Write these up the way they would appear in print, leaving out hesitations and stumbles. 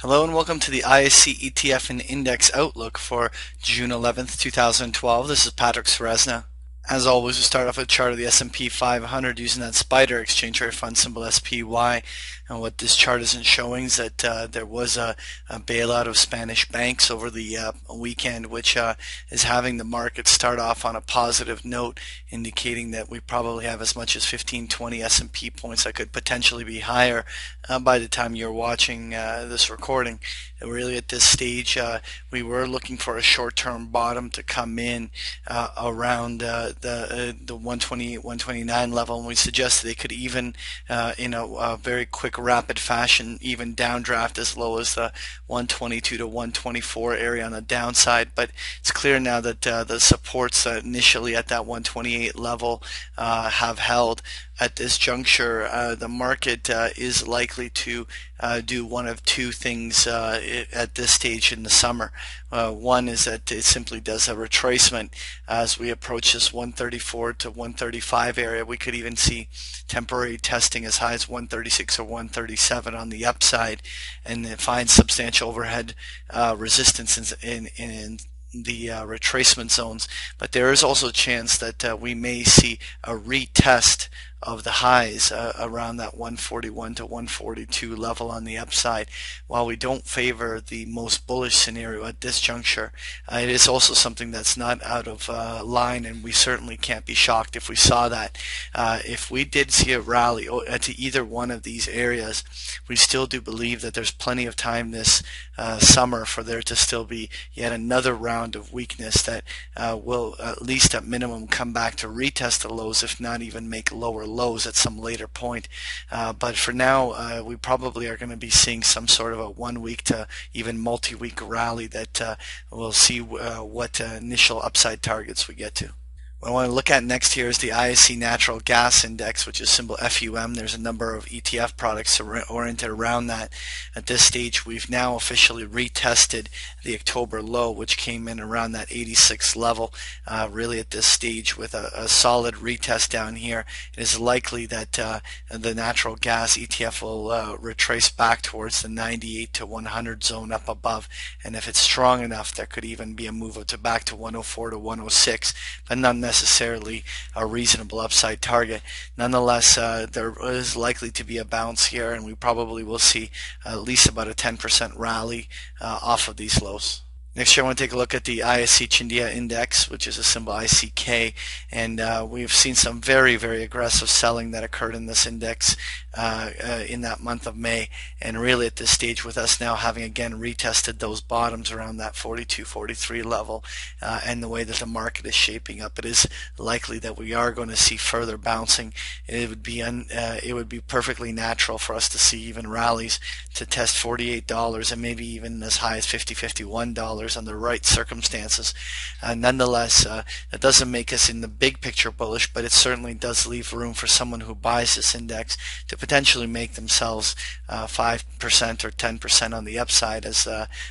Hello and welcome to the ISE ETF and Index Outlook for June 11th, 2012. This is Patrick Suresna. As always, we start off with a chart of the S&P 500 using that SPDR exchange rate fund symbol SPY. And what this chart isn't showing is that there was a bailout of Spanish banks over the weekend, which is having the market start off on a positive note, indicating that we probably have as much as 15-20 S&P points that could potentially be higher by the time you're watching this recording. And really at this stage, we were looking for a short-term bottom to come in around the 128, 129 level, and we suggested they could even, in a very quick, rapid fashion, even downdraft as low as the 122 to 124 area on the downside. But it's clear now that the supports initially at that 128 level have held. At this juncture, the market is likely to do one of two things at this stage in the summer. One is that it simply does a retracement as we approach this 134 to 135 area. We could even see temporary testing as high as 136 or 137 on the upside, and it finds substantial overhead resistance in the retracement zones. But there is also a chance that we may see a retest of the highs around that 141 to 142 level on the upside. While we don't favor the most bullish scenario at this juncture, it is also something that's not out of line, and we certainly can't be shocked if we saw that. If we did see a rally to either one of these areas, we still do believe that there's plenty of time this summer for there to still be yet another round of weakness that will at least at minimum come back to retest the lows, if not even make lower lows at some later point. But for now, we probably are going to be seeing some sort of a 1 week to even multi-week rally that we'll see what initial upside targets we get to. What I want to look at next here is the ISE Natural Gas Index, which is symbol FUM. There's a number of ETF products oriented around that. At this stage, we've now officially retested the October low, which came in around that 86 level. Really at this stage, with a solid retest down here, it is likely that the natural gas ETF will retrace back towards the 98 to 100 zone up above. And if it's strong enough, there could even be a move back to 104 to 106, but none necessarily a reasonable upside target. Nonetheless, there is likely to be a bounce here, and we probably will see at least about a 10% rally off of these lows. Next year, I want to take a look at the ISE Chindia Index, which is a symbol ICK, and we've seen some very, very aggressive selling that occurred in this index in that month of May, and really at this stage, with us now having again retested those bottoms around that 42, 43 level, and the way that the market is shaping up, it is likely that we are going to see further bouncing. It would be perfectly natural for us to see even rallies to test $48 and maybe even as high as $50, $51 under the right circumstances. Nonetheless, that doesn't make us in the big picture bullish, but it certainly does leave room for someone who buys this index to potentially make themselves 5% or 10% on the upside, as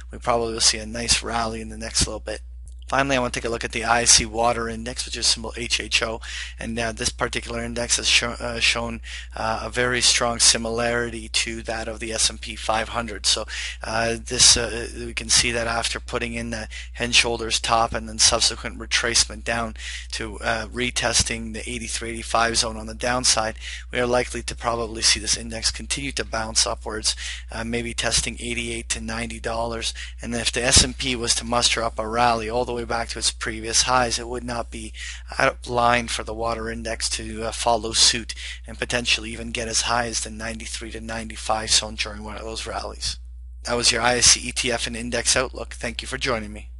we probably will see a nice rally in the next little bit. Finally, I want to take a look at the ISE Water Index, which is symbol HHO, and this particular index has shown a very strong similarity to that of the S&P 500. So we can see that after putting in the head and shoulders top and then subsequent retracement down to retesting the 83-85 zone on the downside, we are likely to probably see this index continue to bounce upwards, maybe testing $88 to $90. And if the S&P was to muster up a rally all the way back to its previous highs, it would not be out of line for the water index to follow suit and potentially even get as high as the 93 to 95 zone during one of those rallies. That was your ISE ETF and Index Outlook. Thank you for joining me.